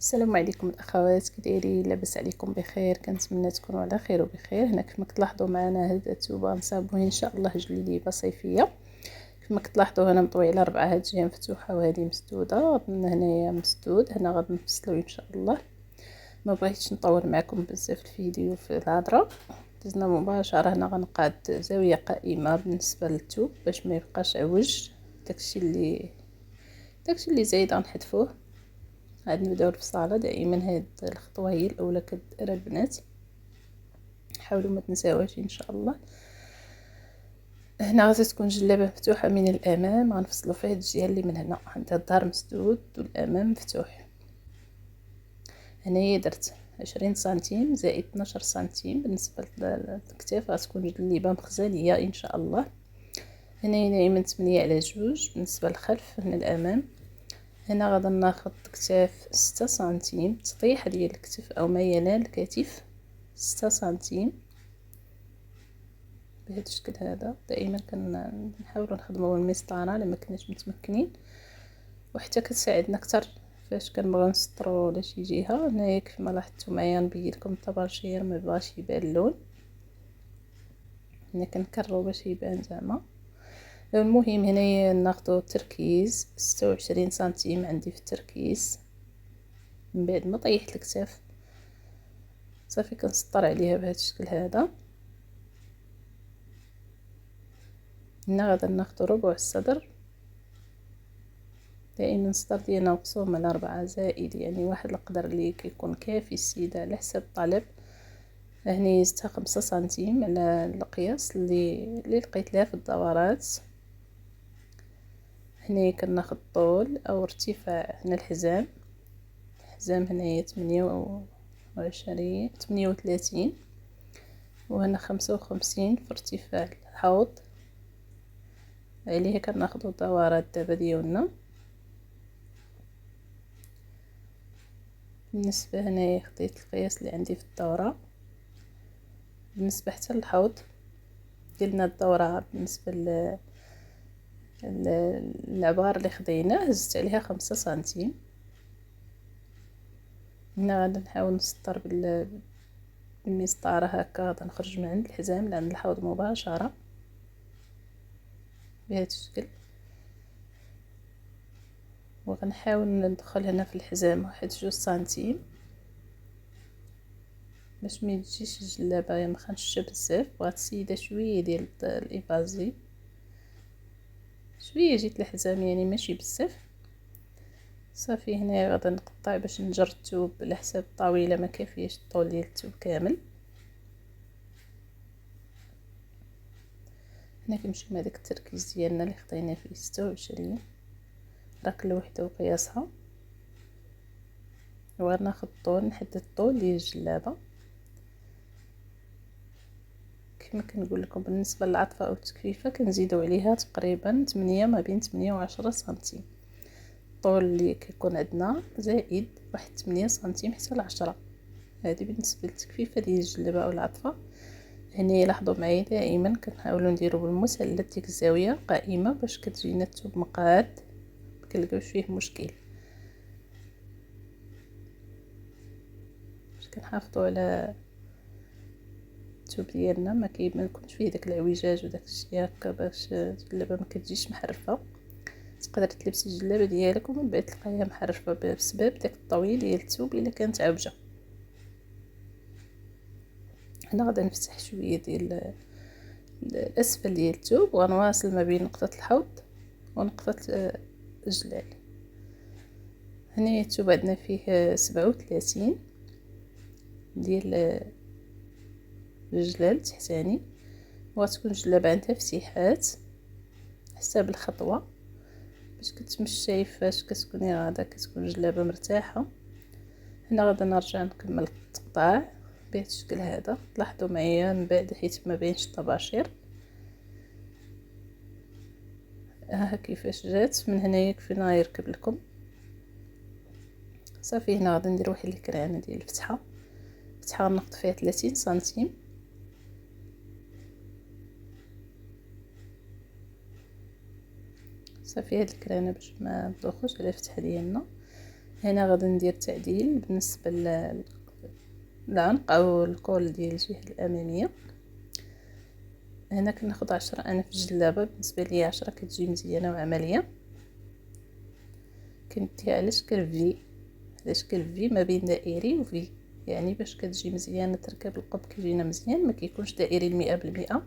السلام عليكم الاخوات، كي دايرين؟ لاباس عليكم بخير؟ كنتمنى تكونوا على خير وبخير. هنا كيف ما كتلاحظوا معنا هاد التوبه نصاوبوه ان شاء الله جليبه صيفيه. كيف ما كتلاحظوا هنا مطوي على 4 هاد الجهه مفتوحه وهذه مسدوده. هنايا مسدود. هنا غادي نفصلو ان شاء الله. ما بغيتش نطول معكم بزاف الفيديو في الهضره، دزنا مباشره. هنا غنقاد زاويه قائمه بالنسبه للثوب باش ما يبقاش عوج. داكشي اللي زايد غنحذفوه. غادي نبداو الفصاله. دائما هاد الخطوه هي الاولى كدير البنات، حاولوا ما تنساوهاش ان شاء الله. هنا غادي تكون جلابه مفتوحه من الامام، غنفصلوا في هاد الجهه اللي من هنا عندها الظهر مسدود والامام مفتوح. هنايا درت 20 سنتيم زائد 12 سنتيم بالنسبه للكتاف. غتكون جليبه مخزنيه ان شاء الله. هنايا دائما 8 على 2 بالنسبه للخلف من الامام. هنا غادي ناخذ كتاف 6 سنتيم، تطيح ديال الكتف او ما ينال الكتف 6 سنتيم بهذا الشكل هذا. دائما كنحاولوا نخدموا المسطره لما كناش متمكنين، وحتى كتساعدنا اكثر فاش كنبغيو نسطروا ولا شي جهه. هنايا كيف ما لاحظتوا معايا نبين لكم الطباشير، ما بغاش يبان اللون. هنا كنكرروا باش يبان زعما. المهم هنايا ناخذوا التركيز 26 سنتيم عندي في التركيز. من بعد ما طيحت الكتاف صافي كنسطر عليها بهذا الشكل هذا. هنا غادي ناخذ ربع الصدر. دائما الصدر ديالنا مقسوم على 4 زائد يعني واحد القدر اللي كيكون كافي السيده على حسب الطلب. هني زدتها 5 سنتيم على القياس اللي لقيت لها في الدورات. هنا كناخذ طول او ارتفاع. هنا الحزام هنايا 38 وهنا 55 في ارتفاع الحوض. عليه كناخذوا الدورات دابا ديالنا. بالنسبه هنايا خديت القياس اللي عندي في الدوره. بالنسبه حتى للحوض قلنا الدوره بالنسبه العبار اللي خديناه زدت عليها 5 سنتيم. هنا غادي نحاول نسطر بالمسطره هكا. غادي نخرج من عند الحزام لعند الحوض مباشره بهذا الشكل، وغنحاول ندخل هنا في الحزام 1 سنتيم باش ما تجيش الجلابه مخنشه بزاف. بغات السيده شويه ديال الابازي، شويه جيت الحزام يعني ماشي بزاف. صافي هنا غادي نقطع باش نجر الثوب على حساب الطاوله، ما كافياش الطول ديال الثوب كامل. هنا كنمشيو مع داك التركيز ديالنا اللي خدينا فيه 26. راه كل وحده وقياسها. وغناخد الطول، نحدد الطول ديال الجلابه كما كنقول لكم. بالنسبه للعطفه او التكفيفه كنزيدوا عليها تقريبا 8 ما بين 8 و 10 سنتيم. الطول اللي كيكون عندنا زائد واحد 8 سنتيم حتى ل 10. هذه بالنسبه للتكفيفه ديال الجلابه او العطفه. هنا لاحظوا معايا دائما كنحاولوا نديروا بالمثلث ديك الزاويه قائمه باش كتجينا الثوب مقاد، مكنلقاوش فيه مشكل. باش كنحافظوا على الثوب ديالنا ما يكونش فيه داك العوجاج وداك الشيء هكا، باش الجلابه ما كتجيش محرفه. تقدر تلبسي الجلابه ديالك ومن بعد تلقايها محرفه بسبب داك الطويل ديال الثوب الا كانت عوجه. هنا غادي نفتح شويه ديال الاسفل ديال الثوب وغنواصل ما بين نقطه الحوض ونقطه الجلال. هنا الثوب عندنا فيه 37 ديال الجلال تحتاني، وغتكون الجلابه عندها فتيحات حسب الخطوه باش كتمشي فاش كتكوني غادا كتكون الجلابه مرتاحه. هنا غادي نرجع نكمل التقطاع بهذا الشكل هذا. لاحظوا معايا من بعد حيت ما بينش الطباشير ها كيفاش جات من هنايا. كفينا يركب لكم. صافي هنا غادي ندير واحد الكرانه ديال الفتحه غنقط فيها 30 سنتيم. صافي هاد الكرانه باش ما تدوخوش على الفتحه ديالنا. هنا غادي ندير تعديل بالنسبه للعنق او الكول ديال الجهه الاماميه. هنا كناخد 10 انا في الجلابه، بالنسبه لي 10 كتجي مزيانه وعمليه. كنديها على شكل في، على شكل في ما بين دائري وفي، يعني باش كتجي مزيانه تركب القب كيجينا مزيان، ما كيكونش دائري 100%.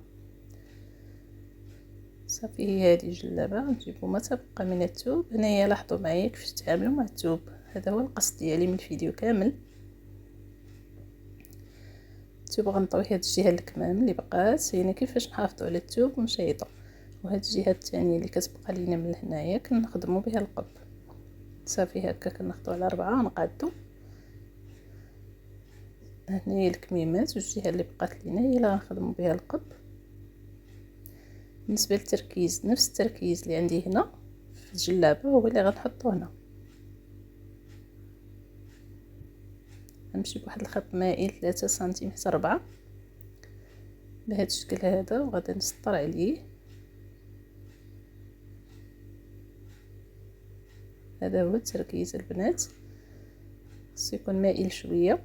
صافي هي هذه الجلابه. نجيبو ما تبقى من الثوب. هنايا لاحظوا معايا كيفاش تعاملوا مع الثوب، هذا هو القصد ديالي من الفيديو كامل. الثوب غنطوي هاد الجهه الكمام اللي بقات، يعني كيفاش نحافظوا على الثوب ونشيطو، وهاد الجهه الثانيه اللي كتبقى لينا من هنايا كنخدموا بها القب. صافي هكا كناخذوا على 4 ونقادو. هنايا الكميمات والجهه اللي بقات لينا هي اللي غنخدموا بها القب. بالنسبه للتركيز، نفس التركيز اللي عندي هنا في الجلابه هو اللي غنحطو هنا. غنمشي بواحد الخط مائل 3 سنتيم حتى 4 بهذا الشكل هذا، وغادي نسطر عليه. هذا هو التركيز البنات، خصو يكون مائل شويه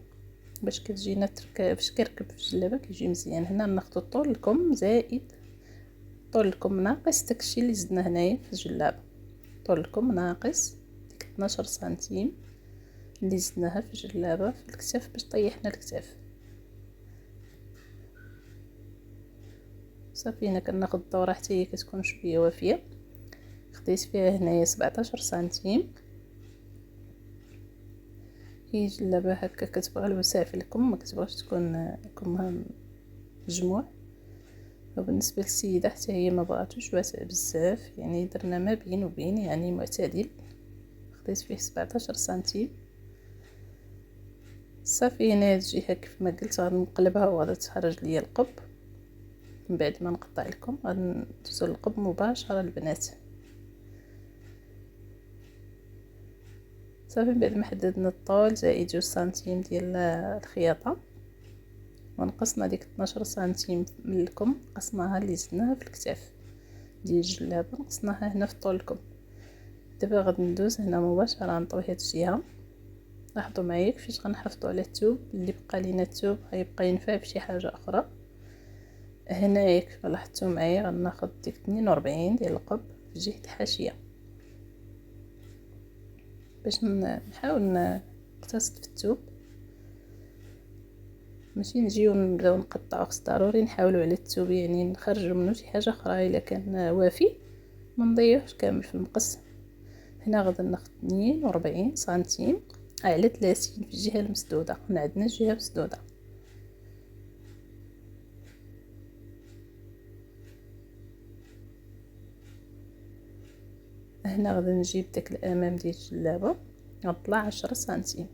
باش كتجينا باش كيركب في الجلابه كيجي مزيان. هنا ناخذ طول الكم زائد طول الكم ناقص داكشي اللي زدنا هنايا في الجلابه. طول الكم ناقص ديك 12 سنتيم اللي زدناها في الجلابه في الكتاف باش طيحنا الكتاف. صافي هنا كناخذ الدوره حتى هي كتكون شويه وافيه. خديت فيها هنايا 17 سنتيم. هي جلابه هكا كتبغى الوسع في الكم، ما كتبغاش تكون كمها مجموع. وبالنسبه للسيده حتى هي ما بغاتوش واسع بزاف، يعني درنا ما بين وبين، يعني معتدل. خديت فيه 17 سنتيم. صافي هنا هاد الجهه كيف ما قلت غنقلبها وغادي تخرج ليا القب. من بعد ما نقطع لكم غندوزو للقب مباشره البنات. صافي من بعد ما حددنا الطول زائد 2 سنتيم ديال الخياطه، ونقصنا ديك 12 سنتيم من الكم، قصناها اللي زدناها في الكتاف ديال الجلابه، نقصناها هنا في طول الكم. دابا غادي ندوز هنا مباشره نطوي هاد الجهه. لاحظوا معايا كيفاش غنحافظوا على الثوب اللي بقى لينا، الثوب غيبقى ينفع في شي حاجه اخرى. هنايا كيف لاحظتوا معايا غناخذ ديك 42 ديال القب في جهه الحاشيه باش نحاول نقتصد في الثوب، ماشي نجيو نبداو نقطعو. خص ضروري نحاولوا على الثوب، يعني نخرجوا منه شي حاجه اخرى الا كان وافي ما نضيعوش كامل في المقص. هنا غادي ناخذ 42 سنتيم على 30 في الجهه المسدوده. هنا عندنا جهه مسدوده. هنا غادي نجيب داك الامام ديال الجلابه غنطلع 10 سنتيم.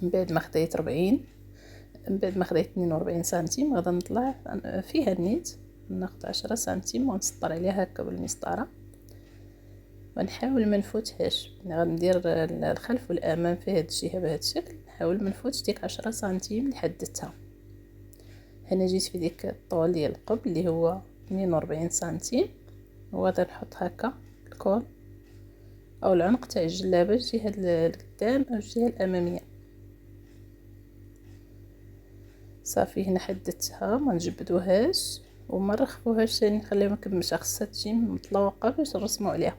من بعد ما خديت 40، من بعد ما خديت 42 سنتيم غادي نطلع فيها النيت، ناخذ 10 سنتيم ونسطر عليها هكا بالمسطره، ونحاول ما نفوتهاش. غندير الخلف والامام في هذا الجهه بهذا الشكل، نحاول ما نفوتش ديك 10 سنتيم اللي حددتها. هنا جيت في ديك الطول ديال القب اللي هو 42 سنتيم، وغادي نحط هكا الكول او العنق تاع الجلابه الجهه القدام او الجهه الاماميه. صافي هنا حددتها، ما نجبدوهاش وما نرخفوهاش ثاني، نخليها مكمشه، خصها تجي مطلوقه باش نرسموا عليها.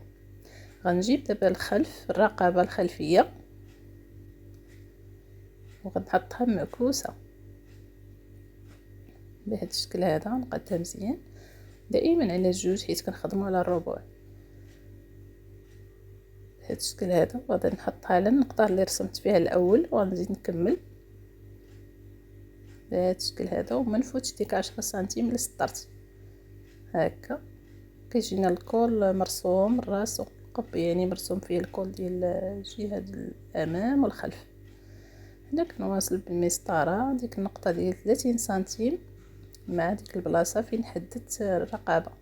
غنجيب دابا الخلف، الرقبه الخلفيه، وغنحطها معكوسه بهذا الشكل هذا. نقادها مزيان دائما على جوج حيت كنخدموا على الربع بهذا الشكل هذا. وغادي نحطها على النقطه اللي رسمت فيها الاول، وغنزيد نكمل بهذا الشكل هذا، وما نفوتش ديك 10 سنتيم اللي سطرت. هكا كيجينا الكول مرسوم الراس والقب، يعني مرسوم فيه الكول ديال الجهه ديال الامام والخلف. هنا كنواصل بالمسطره ديك النقطه ديال 30 سنتيم مع ديك البلاصه فين حددت الرقبه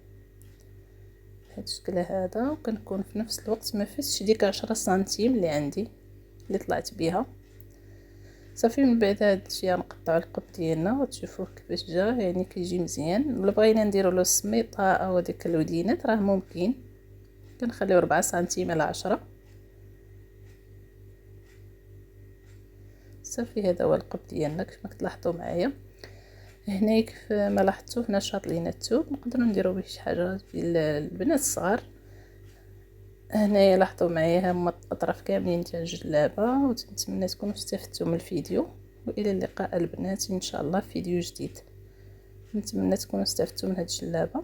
بهذا الشكل هذا، وكنكون في نفس الوقت ما فاتش ديك 10 سنتيم اللي عندي اللي طلعت بها. صافي من بعد هذا الشيء نقطعوا القب ديالنا وتشوفوه كيفاش جا، يعني كيجي مزيان. ولا بغينا نديروا له السميطه او ديك الودينات راه ممكن، كنخليو 4 سنتيم على 10. صافي هذا هو القب ديالنا كيف ما كتلاحظوا معايا. هنا كيف ما لاحظتوا هنا شاط لينا الثوب، نقدروا نديروا به شي حاجه ديال البنات الصغار. هنايا لاحظوا معايا هما الاطراف كاملين تاع الجلابه، ونتمنى تكونوا استفدتوا من الفيديو، والى اللقاء البنات ان شاء الله في فيديو جديد. نتمنى تكونوا استفدتوا من هاد الجلابه.